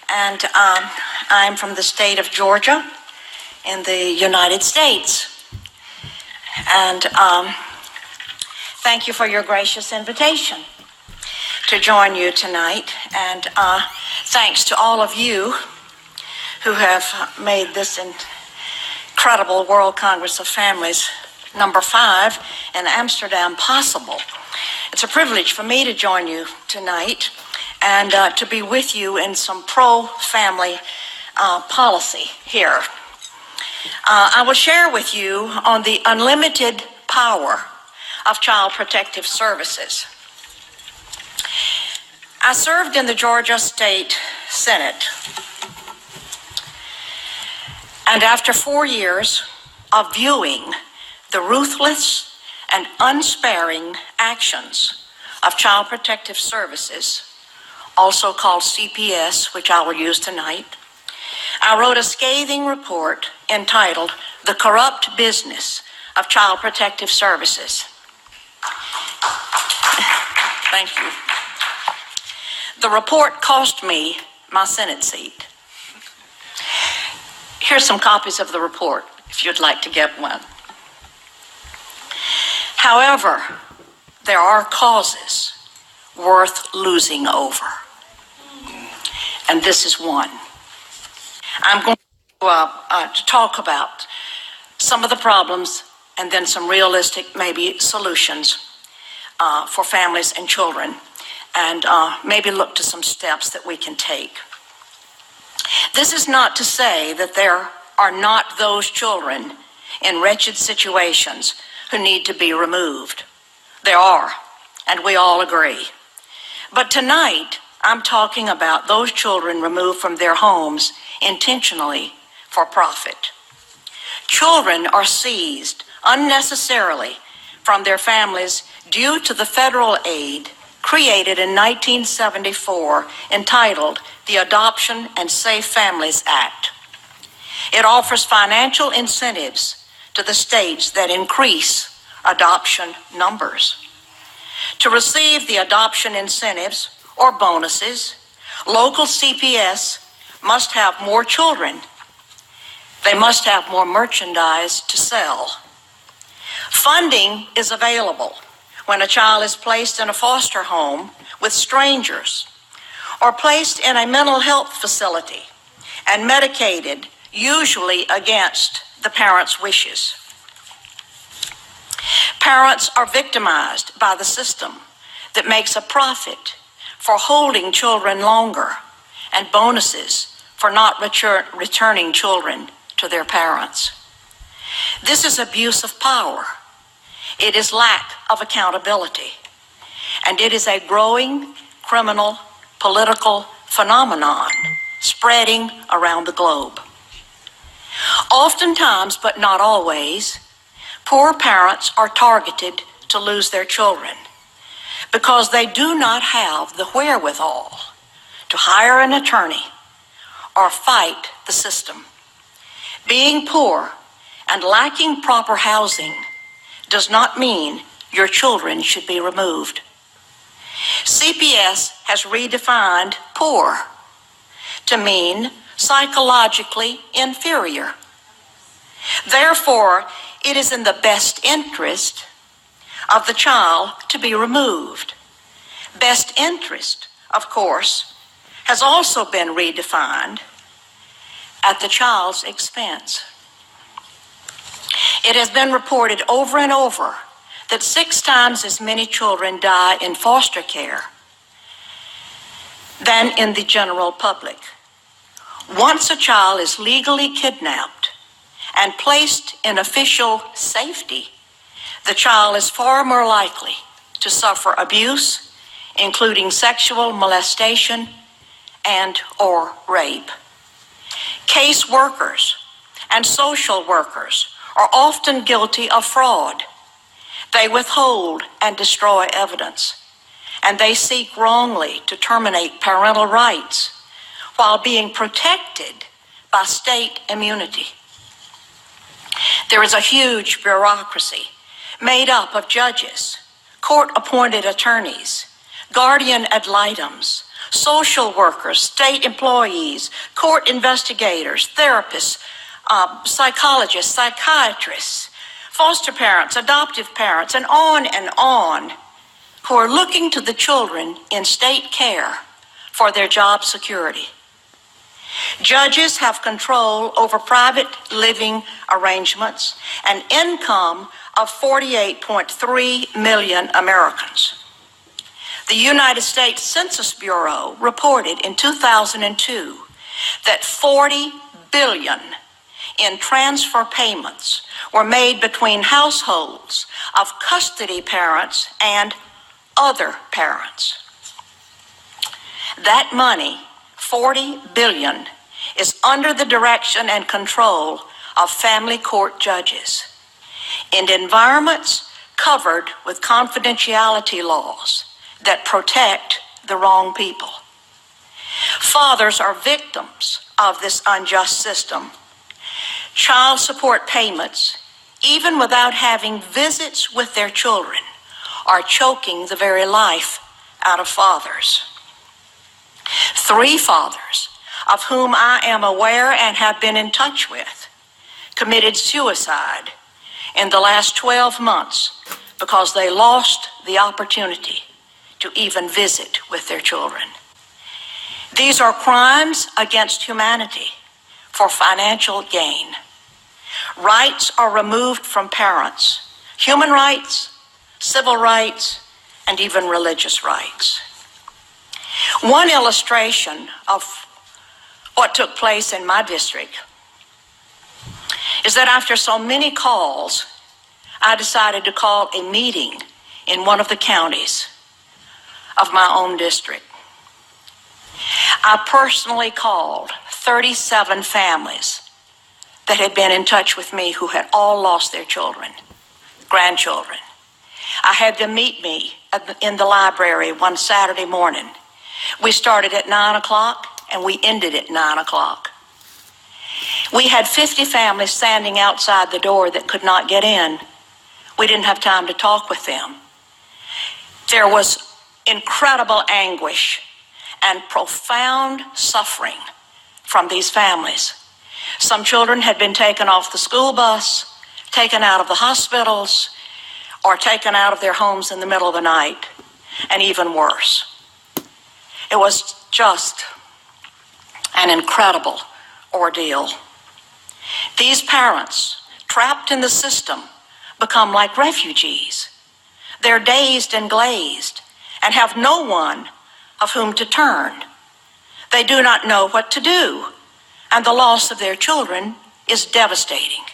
And I'm from the state of Georgia in the United States. And thank you for your gracious invitation to join you tonight. And thanks to all of you who have made this incredible World Congress of Families number 5 in Amsterdam possible. It's a privilege for me to join you tonight and to be with you in some pro-family policy here. I will share with you on the unlimited power of Child Protective Services. I served in the Georgia State Senate, and after 4 years of viewing the ruthless and unsparing actions of Child Protective Services, also called CPS, which I will use tonight, I wrote a scathing report entitled "The Corrupt Business of Child Protective Services." Thank you. The report cost me my Senate seat. Here's some copies of the report, if you'd like to get one. However, there are causes worth losing over, and this is one. I'm going to talk about some of the problems and then some realistic, maybe, solutions for families and children, and maybe look to some steps that we can take. This is not to say that there are not those children in wretched situations who need to be removed. There are, and we all agree. But tonight, I'm talking about those children removed from their homes intentionally for profit. Children are seized unnecessarily from their families due to the federal aid created in 1974 entitled the Adoption and Safe Families Act. It offers financial incentives to the states that increase adoption numbers. To receive the adoption incentives or bonuses, local CPS must have more children. They must have more merchandise to sell. Funding is available when a child is placed in a foster home with strangers or placed in a mental health facility and medicated, usually against the parents' wishes. Parents are victimized by the system that makes a profit for holding children longer and bonuses for not returning children to their parents. This is abuse of power. It is lack of accountability. And it is a growing criminal political phenomenon spreading around the globe. Oftentimes, but not always, poor parents are targeted to lose their children because they do not have the wherewithal to hire an attorney or fight the system. Being poor and lacking proper housing does not mean your children should be removed. CPS has redefined poor to mean psychologically inferior. Therefore, it is in the best interest of the child to be removed. Best interest, of course, has also been redefined at the child's expense. It has been reported over and over that 6 times as many children die in foster care than in the general public. Once a child is legally kidnapped and placed in official safety, the child is far more likely to suffer abuse, including sexual molestation and or rape. Case workers and social workers are often guilty of fraud. They withhold and destroy evidence, and they seek wrongly to terminate parental rights while being protected by state immunity. There is a huge bureaucracy made up of judges, court-appointed attorneys, guardian ad litems, social workers, state employees, court investigators, therapists, psychologists, psychiatrists, foster parents, adoptive parents, and on, who are looking to the children in state care for their job security. Judges have control over private living arrangements and income of 48.3 million Americans. The United States Census Bureau reported in 2002 that 40 billion in transfer payments were made between households of custody parents and other parents. That money, 40 billion, is under the direction and control of family court judges in environments covered with confidentiality laws that protect the wrong people. Fathers are victims of this unjust system. Child support payments, even without having visits with their children, are choking the very life out of fathers. 3 fathers, of whom I am aware and have been in touch with, committed suicide in the last 12 months because they lost the opportunity to even visit with their children. These are crimes against humanity for financial gain. Rights are removed from parents, human rights, civil rights, and even religious rights. One illustration of what took place in my district is that after so many calls, I decided to call a meeting in one of the counties of my own district. I personally called 37 families that had been in touch with me who had all lost their children, grandchildren. I had them meet me in the library one Saturday morning. We started at 9 o'clock and we ended at 9 o'clock. We had 50 families standing outside the door that could not get in. We didn't have time to talk with them. There was incredible anguish and profound suffering from these families. Some children had been taken off the school bus, taken out of the hospitals, or taken out of their homes in the middle of the night, and even worse. It was just an incredible ordeal. These parents, trapped in the system, become like refugees. They're dazed and glazed and have no one of whom to turn. They do not know what to do, and the loss of their children is devastating.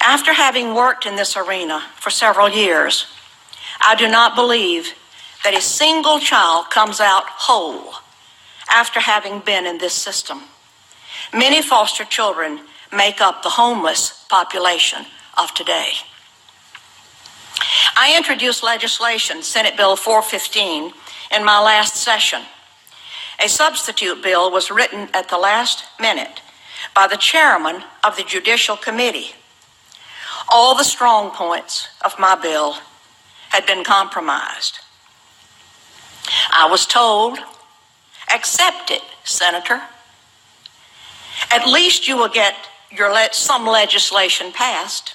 After having worked in this arena for several years, I do not believe that a single child comes out whole after having been in this system. Many foster children make up the homeless population of today. I introduced legislation, Senate Bill 415, in my last session. A substitute bill was written at the last minute by the chairman of the Judicial Committee. All the strong points of my bill had been compromised. I was told, accept it, Senator. At least you will get some legislation passed.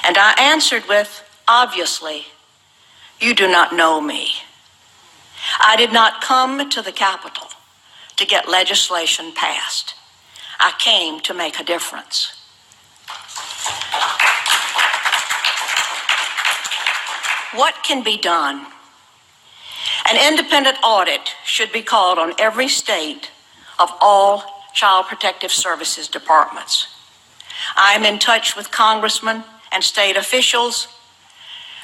And I answered with, obviously, you do not know me. I did not come to the Capitol to get legislation passed. I came to make a difference. What can be done? An independent audit should be called on every state of all Child Protective Services departments. I am in touch with congressmen and state officials,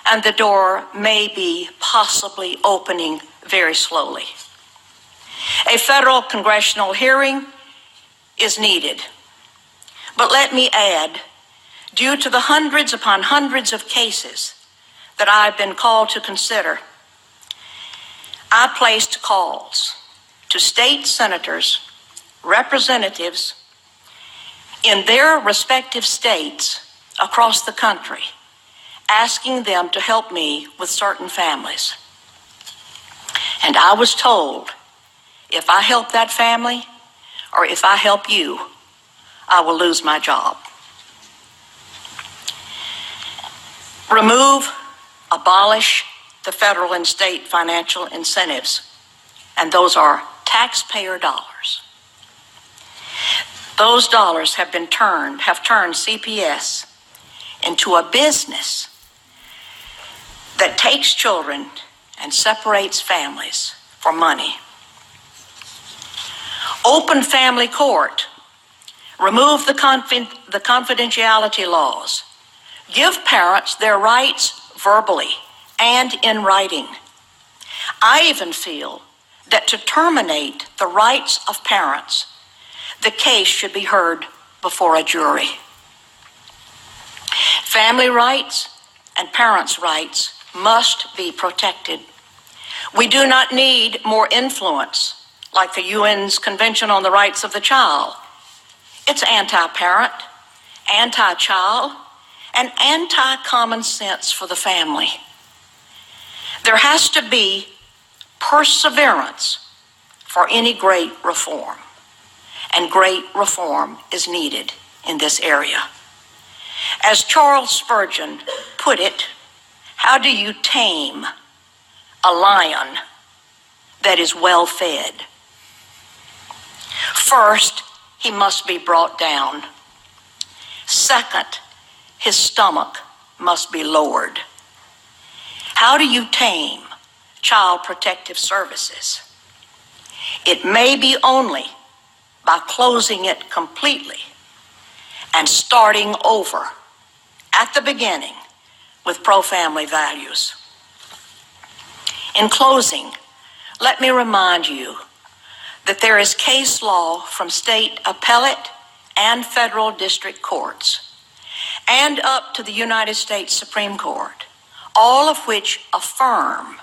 and the door may be possibly opening very slowly. A federal congressional hearing is needed. But let me add, due to the hundreds upon hundreds of cases that I've been called to consider, I placed calls to state senators, representatives in their respective states across the country, asking them to help me with certain families. And I was told, if I help that family, or if I help you, I will lose my job. Remove, abolish the federal and state financial incentives, and those are taxpayer dollars. Those dollars have turned CPS into a business that takes children and separates families for money. Open family court. Remove the confidentiality laws. Give parents their rights verbally and in writing. I even feel that to terminate the rights of parents, the case should be heard before a jury. Family rights and parents' rights must be protected. We do not need more influence like the UN's Convention on the Rights of the Child. It's anti-parent, anti-child, and anti-common sense for the family. There has to be perseverance for any great reform, and great reform is needed in this area. As Charles Spurgeon put it, how do you tame a lion that is well fed? First, he must be brought down. Second, his stomach must be lowered. How do you tame Child Protective Services? It may be only by closing it completely and starting over at the beginning with pro-family values. In closing, let me remind you that there is case law from state appellate and federal district courts and up to the United States Supreme Court, all of which affirm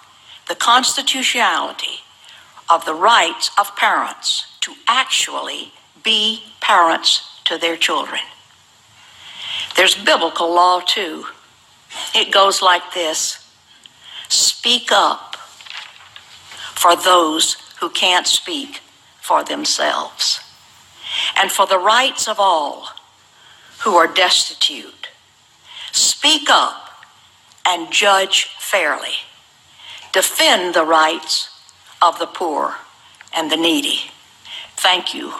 the constitutionality of the rights of parents to actually be parents to their children. There's biblical law too. It goes like this: speak up for those who can't speak for themselves, and for the rights of all who are destitute. Speak up and judge fairly. Defend the rights of the poor and the needy. Thank you